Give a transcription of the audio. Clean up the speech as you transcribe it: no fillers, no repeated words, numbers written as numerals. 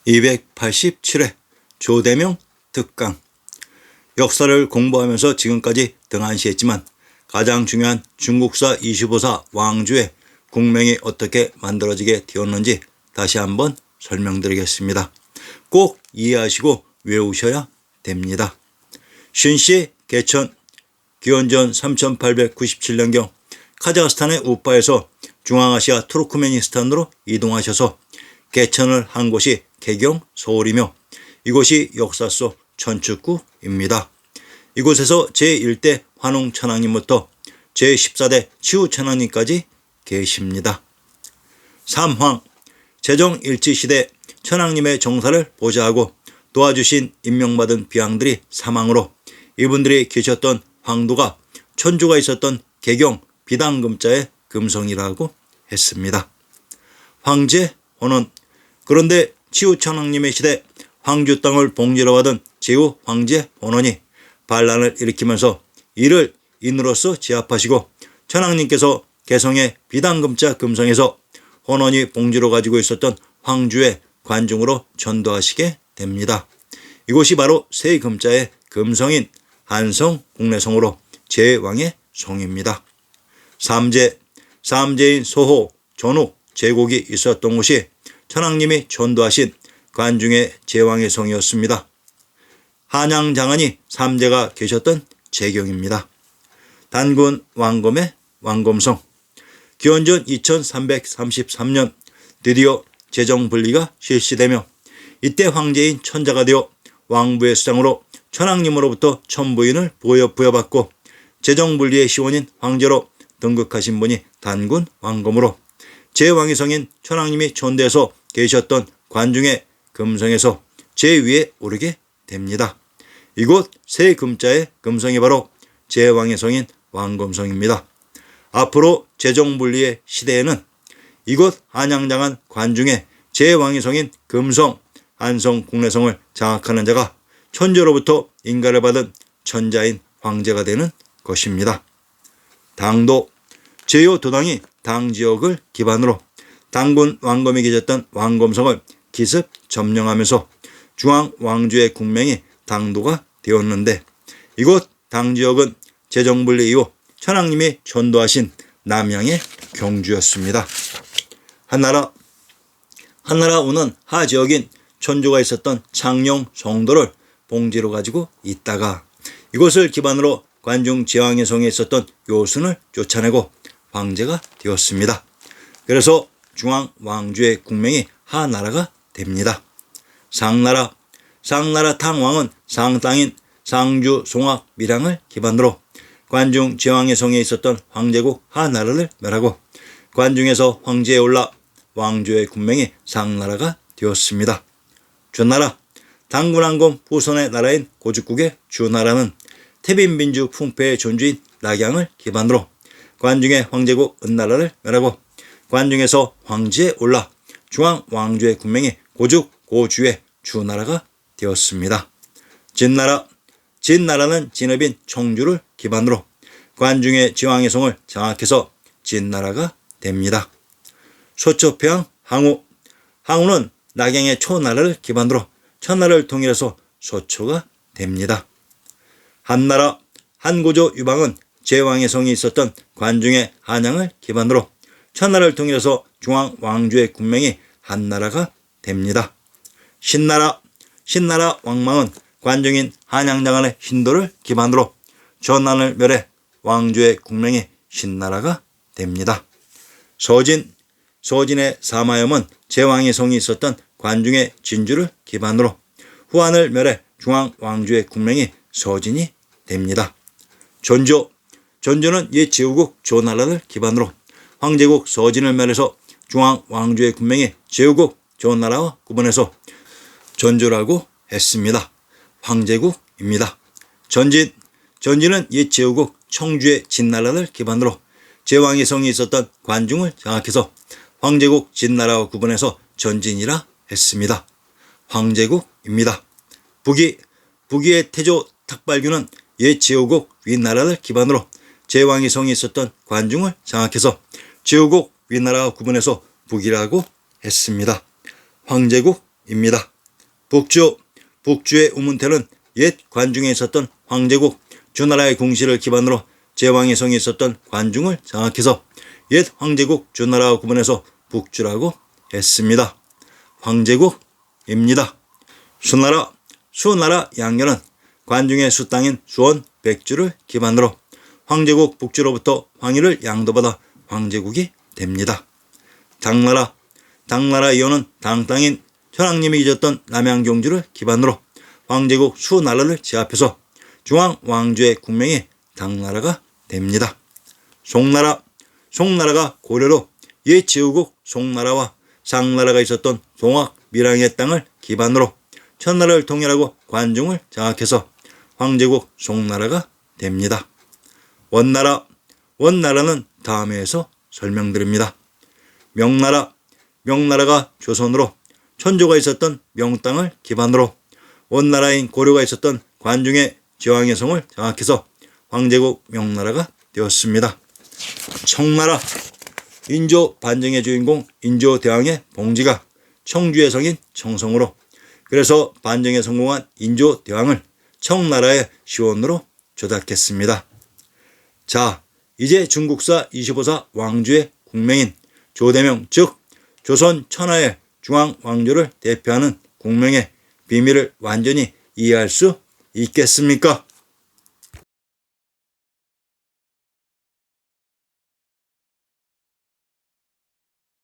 287회 조대명 특강. 역사를 공부하면서 지금까지 등한시했지만 가장 중요한 중국사 25사 왕주의 국명이 어떻게 만들어지게 되었는지 다시 한번 설명드리겠습니다. 꼭 이해하시고 외우셔야 됩니다. 신시 개천 기원전 3897년경 카자흐스탄의 우파에서 중앙아시아 투르크메니스탄으로 이동하셔서 개천을 한 곳이 개경 서울이며 이곳이 역사 속 천축구입니다. 이곳에서 제1대 환웅천황님부터 제14대 치우천황님까지 계십니다. 삼황 제정일치시대 천황님의 정사를 보좌하고 도와주신 임명받은 비왕들이 사망으로 이분들이 계셨던 황도가 천주가 있었던 개경 비당금자의 금성이라고 했습니다. 황제 혼원. 그런데 치우천황님의 시대 황주 땅을 봉지로 받은 제후 황제 혼원이 반란을 일으키면서 이를 인으로서 제압하시고 천황님께서 개성의 비당금자 금성에서 혼원이 봉지로 가지고 있었던 황주의 관중으로 전도하시게 됩니다. 이곳이 바로 세금자의 금성인 한성 국내성으로 제왕의 성입니다. 삼제인 소호, 전욱, 제국이 있었던 곳이 천황님이 전도하신 관중의 제왕의 성이었습니다. 한양장안이 삼제가 계셨던 제경입니다. 단군 왕검의 왕검성. 기원전 2333년 드디어 제정분리가 실시되며 이때 황제인 천자가 되어 왕부의 수장으로 천황님으로부터 천부인을 부여받고 제정분리의 시원인 황제로 등극하신 분이 단군 왕검으로 제왕의 성인 천황님이 전대에서 계셨던 관중의 금성에서 제위에 오르게 됩니다. 이곳 세금자의 금성이 바로 제왕의 성인 왕검성입니다. 앞으로 제정분리의 시대에는 이곳 한양장안 관중의 제왕의 성인 금성, 한성 국내성을 장악하는 자가 천주로부터 인가를 받은 천자인 황제가 되는 것입니다. 당도. 제요 도당이 당지역을 기반으로 당군 왕검이 계셨던 왕검성을 기습 점령하면서 중앙 왕주의 국명이 당도가 되었는데 이곳 당지역은 제정분리 이후 천황님이 전도하신 남양의 경주였습니다. 한나라 우는 하지역인 천주가 있었던 창녕 성도를 봉지로 가지고 있다가 이곳을 기반으로 관중 제왕의 성에 있었던 요순을 쫓아내고 황제가 되었습니다. 그래서 중앙 왕주의 국명이 하나라가 됩니다. 상나라 탕왕은 상땅인 상주 송악 밀양을 기반으로 관중 제왕의 성에 있었던 황제국 하나라를 멸하고 관중에서 황제에 올라 왕주의 국명이 상나라가 되었습니다. 주나라. 당군왕검 후손의 나라인 고죽국의 주나라는 태빈민주 풍패의 존주인 낙양을 기반으로 관중의 황제국 은나라를 멸하고 관중에서 황제에 올라 중앙 왕주의 국명이 고죽 고주의 주나라가 되었습니다. 진나라는 진업인 청주를 기반으로 관중의 제왕의 성을 장악해서 진나라가 됩니다. 소초평 항우는 낙양의 초나라를 기반으로 천나라를 통일해서 소초가 됩니다. 한나라. 한고조 유방은 제왕의 성이 있었던 관중의 한양을 기반으로 천나라를 통일해서 중앙 왕주의 국명이 한나라가 됩니다. 신나라 왕망은 관중인 한양장안의 신도를 기반으로 전난을 멸해 왕주의 국명이 신나라가 됩니다. 서진의 사마염은 제왕의 성이 있었던 관중의 진주를 기반으로 후한을 멸해 중앙 왕주의 국명이 서진이 됩니다. 전조는 옛 제후국 조나라를 기반으로 황제국 서진을 멸해서 중앙 왕주의 국명이 제후국 조나라와 구분해서 전조라고 했습니다. 황제국입니다. 전진은 옛 제후국 청주의 진나라를 기반으로 제왕의 성이 있었던 관중을 장악해서 황제국 진나라와 구분해서 전진이라 했습니다. 황제국입니다. 북위의 태조 탁발규는 옛 제후국 윗나라를 기반으로 제왕의 성이 있었던 관중을 장악해서 제후국 윗나라와 구분해서 북이라고 했습니다. 황제국입니다. 북주의 우문태는 옛 관중에 있었던 황제국 주나라의 궁시를 기반으로 제왕의 성이 있었던 관중을 장악해서 옛 황제국 주나라와 구분해서 북주라고 했습니다. 황제국입니다. 수나라 양렬은 관중의 수땅인 수원 백주를 기반으로 황제국 북주로부터 황위를 양도받아 황제국이 됩니다. 당나라 이호는 당땅인 천황님이 잊었던 남양종주를 기반으로 황제국 수나라를 제압해서 중앙왕조의 국명이 당나라가 됩니다. 송나라가 고려로 옛 제후국 송나라와 상나라가 있었던 동학 밀양의 땅을 기반으로 천나라를 통일하고 관중을 장악해서 황제국 송나라가 됩니다. 원나라는 다음 회에서 설명드립니다. 명나라가 조선으로 천조가 있었던 명땅을 기반으로 원나라인 고려가 있었던 관중의 제왕의 성을 장악해서 황제국 명나라가 되었습니다. 청나라 인조 반정의 주인공 인조대왕의 봉지가 청주의 성인 청성으로 그래서 반정에 성공한 인조대왕을 청나라의 시원으로 조작했습니다. 자, 이제 중국사 25사 왕조의 국명인 조대명 즉 조선 천하의 중앙왕조를 대표하는 국명의 비밀을 완전히 이해할 수 있겠습니까?